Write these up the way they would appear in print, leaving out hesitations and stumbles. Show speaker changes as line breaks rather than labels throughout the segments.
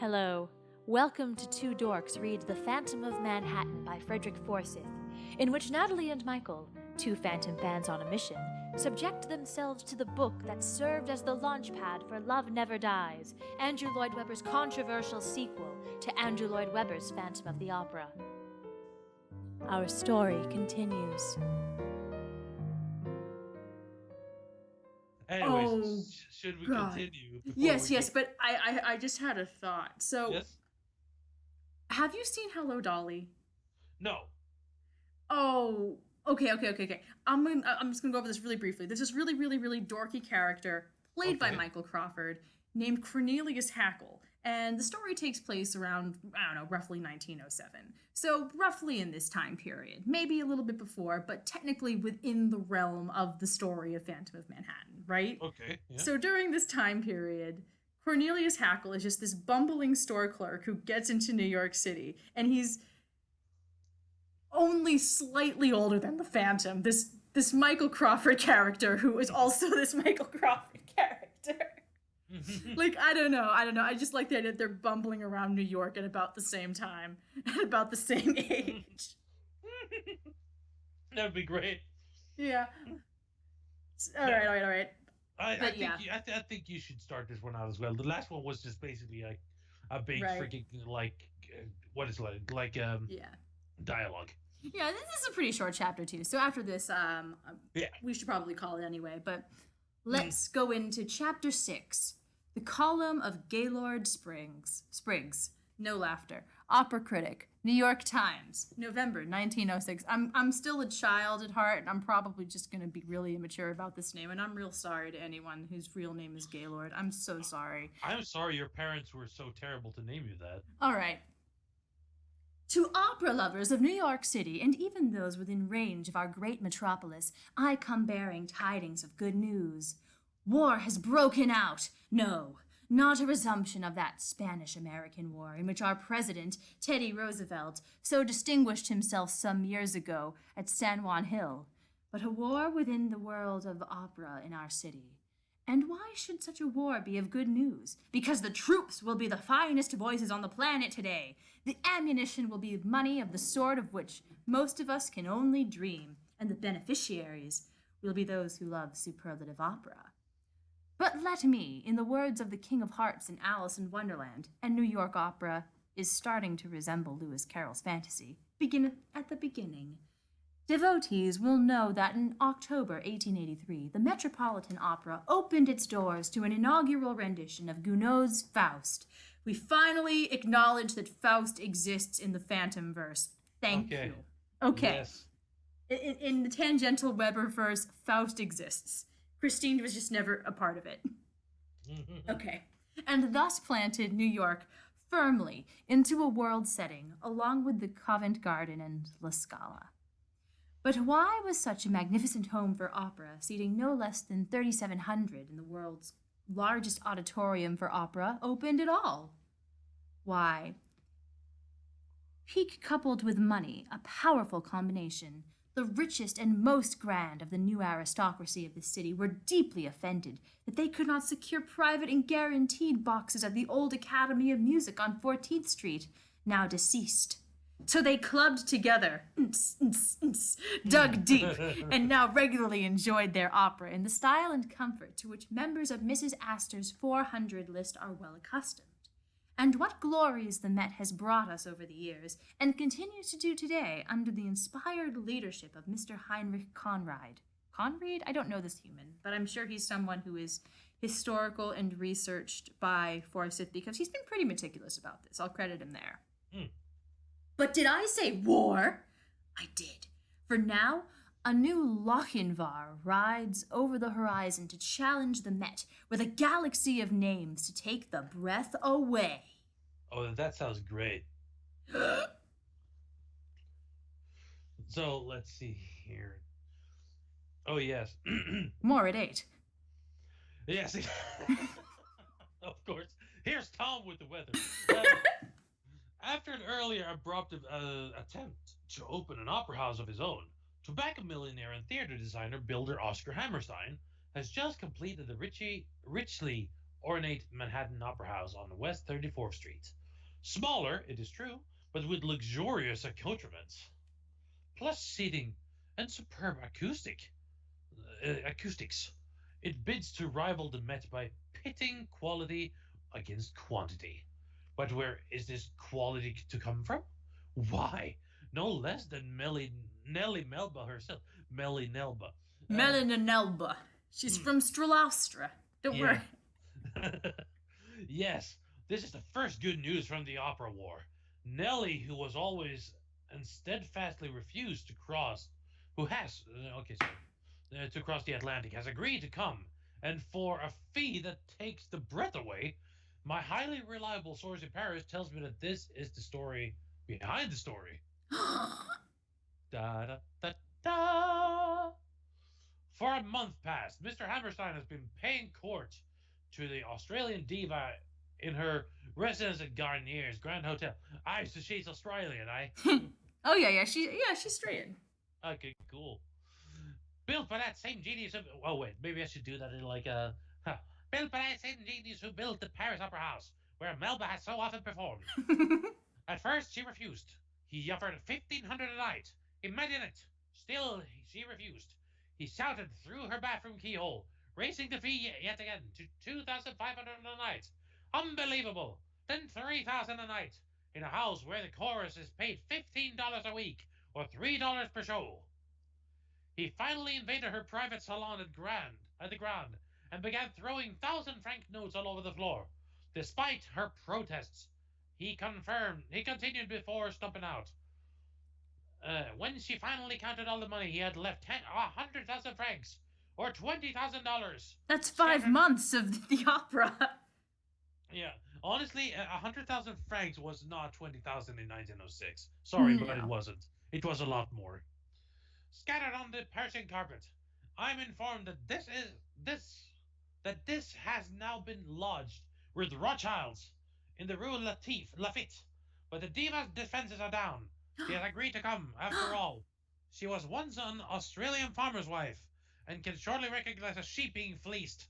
Hello. Welcome to Two Dorks Read The Phantom of Manhattan by Frederick Forsyth, in which Natalie and Michael, two Phantom fans on a mission, subject themselves to the book that served as the launchpad for Love Never Dies, Andrew Lloyd Webber's controversial sequel to Andrew Lloyd Webber's Phantom of the Opera. Our story continues.
Anyways, should we
God.
continue?
Yes, but I just had a thought. So,
Yes?
have you seen Hello Dolly?
No.
Oh, okay. I'm just gonna go over this really briefly. There's this really dorky character played by
Okay.
Michael Crawford named Cornelius Hackle, and the story takes place around roughly 1907. So roughly in this time period, maybe a little bit before, but technically within the realm of the story of Phantom of Manhattan, right?
Okay. Yeah.
So during this time period, Cornelius Hackle is just this bumbling store clerk who gets into New York City, and he's only slightly older than the Phantom. This Michael Crawford character who is also this Michael Crawford character. Like, I don't know. I just like the idea that they're bumbling around New York at about the same time, at about the same age.
That'd be great.
Yeah. All right.
I
But
think I think you should start this one out as well. The last one was just basically like a big
Right.
freaking what is it like
Yeah.
dialogue.
Yeah, this is a pretty short chapter too. So after this,
Yeah.
we should probably call it anyway. But let's go into chapter 6, the column of Gaylord Spriggs. No laughter. Opera critic. New York Times. November 1906. I'm still a child at heart, and I'm probably just gonna be really immature about this name. And I'm real sorry to anyone whose real name is Gaylord. I'm so sorry.
I'm sorry your parents were so terrible to name you that.
All right. To opera lovers of New York City, and even those within range of our great metropolis, I come bearing tidings of good news. War has broken out. No, not a resumption of that Spanish-American War in which our president, Teddy Roosevelt, so distinguished himself some years ago at San Juan Hill, but a war within the world of opera in our city. And why should such a war be of good news? Because the troops will be the finest voices on the planet today. The ammunition will be money of the sort of which most of us can only dream, and the beneficiaries will be those who love superlative opera. But let me, in the words of the King of Hearts in Alice in Wonderland, and New York opera is starting to resemble Lewis Carroll's fantasy, begin at the beginning. Devotees will know that in October 1883, the Metropolitan Opera opened its doors to an inaugural rendition of Gounod's Faust. We finally acknowledge that Faust exists in the Phantom verse. Thank
Okay.
you. Okay.
Yes.
In the tangential Weber verse, Faust exists. Christine was just never a part of it. Okay. And thus planted New York firmly into a world setting, along with the Covent Garden and La Scala. But why was such a magnificent home for opera, seating no less than 3,700 in the world's largest auditorium for opera, opened at all? Why, peak coupled with money, a powerful combination, the richest and most grand of the new aristocracy of the city were deeply offended that they could not secure private and guaranteed boxes at the old Academy of Music on 14th Street, now deceased. So they clubbed together, dug deep, and now regularly enjoyed their opera in the style and comfort to which members of Mrs. Astor's 400 list are well accustomed. And what glories the Met has brought us over the years, and continues to do today under the inspired leadership of Mr. Heinrich Conrad. Conrad? I don't know this human, but I'm sure he's someone who is historical and researched by Forsyth because he's been pretty meticulous about this. I'll credit him there. But did I say war? I did. For now, a new Lochinvar rides over the horizon to challenge the Met with a galaxy of names to take the breath away.
Oh, that sounds great. So let's see here. Oh yes.
More at 8.
Yes. Of course. Here's Tom with the weather. After an earlier abrupt attempt to open an opera house of his own, tobacco millionaire and theater designer builder Oscar Hammerstein has just completed the richly ornate Manhattan Opera House on West 34th Street. Smaller, it is true, but with luxurious accoutrements, plus seating and superb acoustics. It bids to rival the Met by pitting quality against quantity. But where is this quality to come from? Why? No less than Nelly Melba herself. Melly Nelba.
Melina Nelba. She's from Strelostra. Don't worry.
Yes, this is the first good news from the opera war. Nellie, who was always and steadfastly refused to cross, who has, okay, sorry, to cross the Atlantic, has agreed to come, and for a fee that takes the breath away. My highly reliable source in Paris tells me that this is the story behind the story. Da da da da. For a month past, Mr. Hammerstein has been paying court to the Australian diva in her residence at Garnier's Grand Hotel. So she's Australian,
Oh yeah, she's straight.
Okay, cool. Built by that same genius of... Oh, wait, maybe I should do that in like a... Built by that same genius who built the Paris Opera House, where Melba has so often performed. At first, she refused. He offered 1,500 a night. Imagine it. Still, she refused. He shouted through her bathroom keyhole, raising the fee yet again to 2,500 a night. Unbelievable. Then 3,000 a night, in a house where the chorus is paid $15 a week, or $3 per show. He finally invaded her private salon at the Grand, and began throwing 1,000-franc notes all over the floor. Despite her protests, he continued before stumping out. When she finally counted all the money, he had left 100,000 francs, or $20,000.
That's 5 months of the opera.
Yeah, honestly, 100,000 francs was not 20,000 in 1906. Sorry, but it wasn't. It was a lot more. Scattered on the Persian carpet, I'm informed that this has now been lodged with Rothschilds in the Rue Lafitte, but the diva's defenses are down. She has agreed to come, after all. She was once an Australian farmer's wife, and can shortly recognize a sheep being fleeced.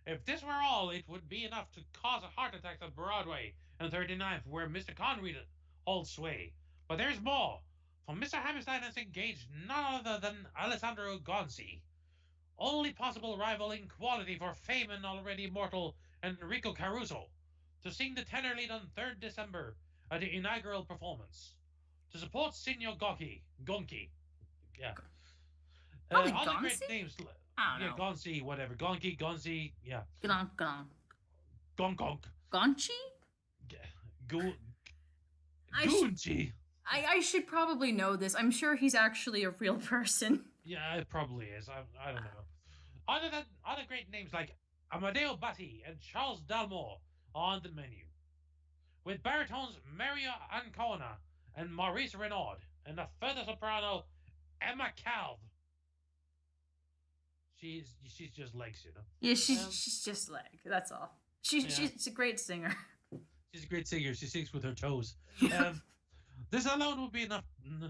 If this were all, it would be enough to cause a heart attack on Broadway and 39th, where Mr. Conrad holds sway. But there's more, for Mr. Hammerstein has engaged none other than Alessandro Gonci, only possible rival in quality for fame and already immortal Enrico Caruso, to sing the tenor lead on 3rd December at the inaugural performance. To support Signor Gonci. Yeah.
Probably
other
Gonci?
great names.
I don't know.
Gonci, whatever. Gonci, yeah.
Gonk.
Gonk.
Gonci?
Gonci.
I should probably know this. I'm sure he's actually a real person.
Yeah, it probably is. I don't know. Other great names like Amadeo Batti and Charles Dalmor are on the menu, with baritones Mario Ancona and Maurice Renaud, and a further soprano, Emma Calve. She's just legs, you know.
Yeah, she's just leg. That's all. She's a great singer.
She's a great singer. She sings with her toes. This alone would be enough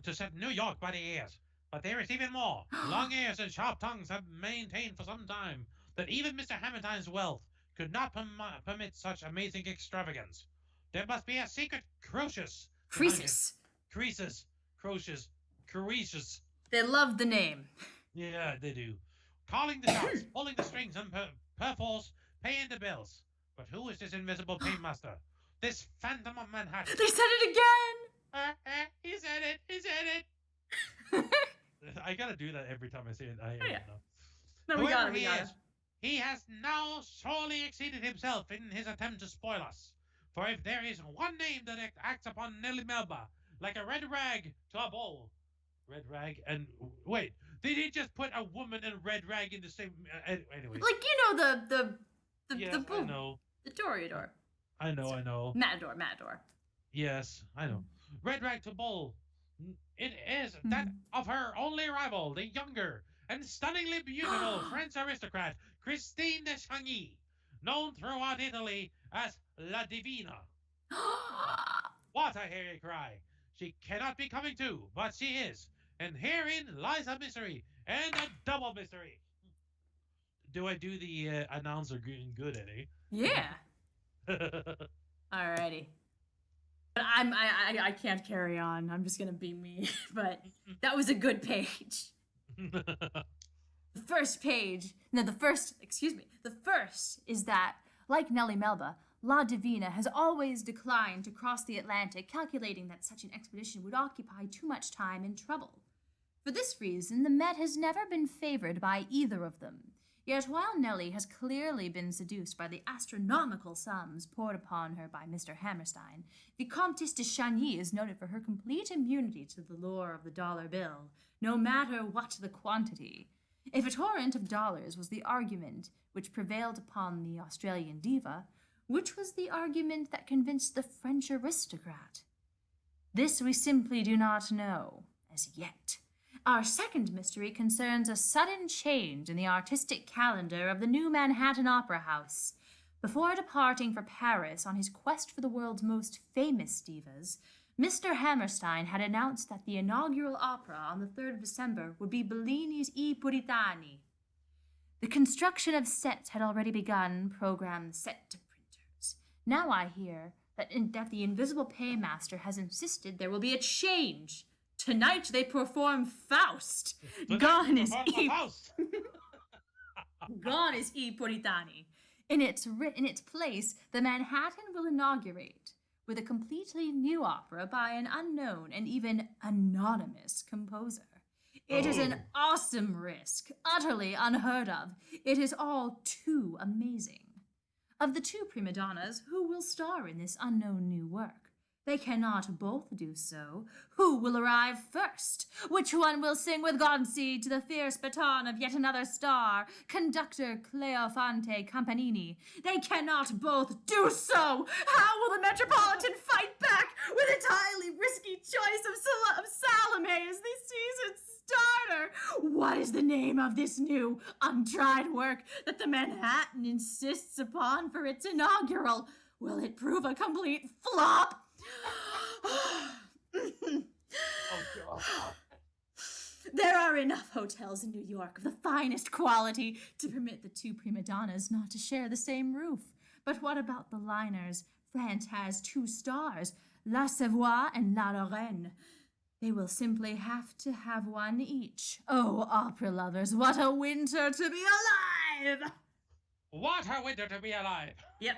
to set New York by the ears. But there is even more. Long ears and sharp tongues have maintained for some time that even Mr. Hammerstein's wealth could not permit such amazing extravagance. There must be a secret Croesus.
They love the name.
Yeah, they do. Calling the shots, pulling the strings, and perforce paying the bills. But who is this invisible paymaster? This Phantom of Manhattan.
They said it again!
He said it! I gotta do that every time I say it. I
yeah.
know.
No, we got it.
He has now sorely exceeded himself in his attempt to spoil us. For if there is one name that acts upon Nelly Melba like a red rag to a bull. Red rag and... Wait, did he just put a woman and red rag in the same... anyway.
Like, you know, the bull.
I know.
The Toreador.
I know.
Matador.
Yes, I know. Red rag to bull. It is that of her only rival, the younger and stunningly beautiful French aristocrat, Christine de Chagny, known throughout Italy as La Divina. What, I hear you cry. She cannot be coming too, but she is. And herein lies a mystery, and a double mystery. do I do the announcer good, Eddie?
Yeah. Alrighty. But I can't carry on. I'm just gonna be me. But that was a good page. The first page, no, the first is that, like Nellie Melba, La Divina has always declined to cross the Atlantic, calculating that such an expedition would occupy too much time and trouble. For this reason, the Met has never been favored by either of them. Yet while Nellie has clearly been seduced by the astronomical sums poured upon her by Mr. Hammerstein, the Comtesse de Chagny is noted for her complete immunity to the lure of the dollar bill, no matter what the quantity. If a torrent of dollars was the argument which prevailed upon the Australian diva, which was the argument that convinced the French aristocrat? This we simply do not know, as yet. Our second mystery concerns a sudden change in the artistic calendar of the new Manhattan Opera House. Before departing for Paris on his quest for the world's most famous divas, Mr. Hammerstein had announced that the inaugural opera on the 3rd of December would be Bellini's I Puritani. The construction of sets had already begun, programmed set to printers. Now I hear that the invisible paymaster has insisted there will be a change. Tonight they perform Faust. Gone is I Puritani. In its place, the Manhattan will inaugurate with a completely new opera by an unknown and even anonymous composer. It is an awesome risk, utterly unheard of. It is all too amazing. Of the two prima donnas, who will star in this unknown new work? They cannot both do so. Who will arrive first? Which one will sing with Gonci to the fierce baton of yet another star, conductor Cleofante Campanini? They cannot both do so. How will the Metropolitan fight back with its highly risky choice of Salome as the season starter? What is the name of this new, untried work that the Manhattan insists upon for its inaugural? Will it prove a complete flop?
Oh, God.
There are enough hotels in New York of the finest quality to permit the two prima donnas not to share the same roof. But what about the liners? France has 2 stars, La Savoie and La Lorraine. They will simply have to have one each. Oh, opera lovers, what a winter to be alive!
What a winter to be alive!
Yep.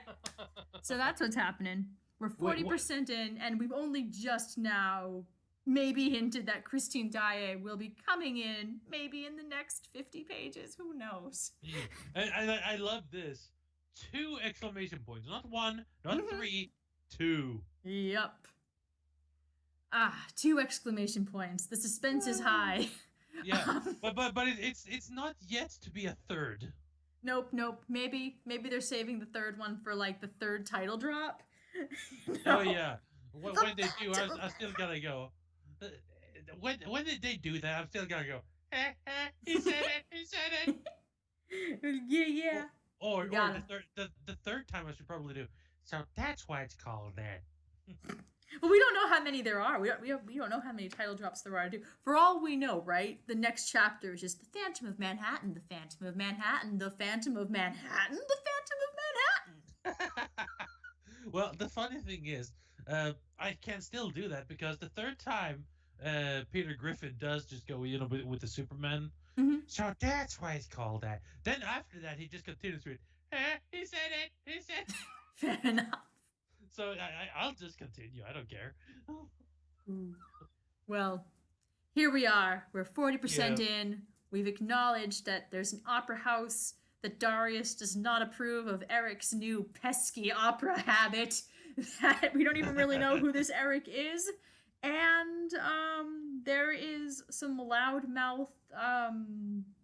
So that's what's happening. We're 40% in, and we've only just now maybe hinted that Christine Daae will be coming in maybe in the next 50 pages. Who knows?
I love this. 2 exclamation points. Not 1, not 3, 2.
Yep. 2 exclamation points. The suspense is high.
Yeah, but it's not yet to be a 3rd.
Nope. Maybe they're saving the 3rd one for like the 3rd title drop.
No. Oh yeah. When they do, I still gotta go. When did they do that? I'm still gotta go. He said it.
Yeah.
Or the third time I should probably do. So that's why it's called that.
Well, we don't know how many there are. We don't know how many title drops there are to do. For all we know, right? The next chapter is just the Phantom of Manhattan, the Phantom of Manhattan, the Phantom of Manhattan, the Phantom of Manhattan.
Well, the funny thing is, I can still do that because the 3rd time, Peter Griffin does just go, with the Superman.
Mm-hmm.
So that's why it's called that. Then after that, he just continues with, he said it. He said it.
Fair enough.
So I'll just continue. I don't care.
Well, here we are. We're 40% in. We've acknowledged that there's an opera house, that Darius does not approve of Eric's new pesky opera habit, that we don't even really know who this Eric is. And there is some loudmouth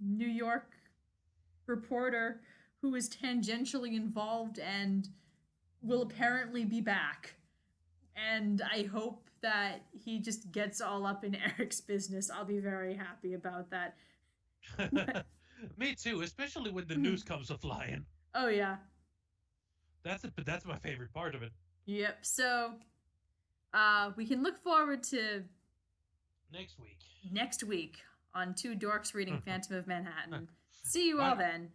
New York reporter who is tangentially involved and will apparently be back. And I hope that he just gets all up in Eric's business. I'll be very happy about that.
Me too, especially when the news comes a flying.
Oh yeah.
That's my favorite part of it.
Yep. So we can look forward to
next week
on Two Dorks reading Phantom of Manhattan. See you all then.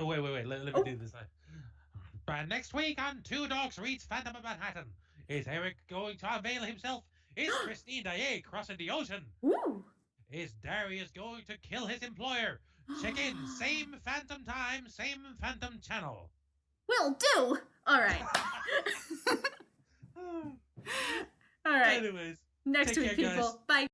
Wait. Let me do this. But next week on Two Dogs Reads Phantom of Manhattan, is Eric going to unveil himself? Is Christine Daae crossing the ocean?
Ooh.
Is Darius going to kill his employer? Check in, same Phantom time, same Phantom channel.
Will do. All right. All right.
Anyways,
Next
take
week,
care, guys.
people. Bye.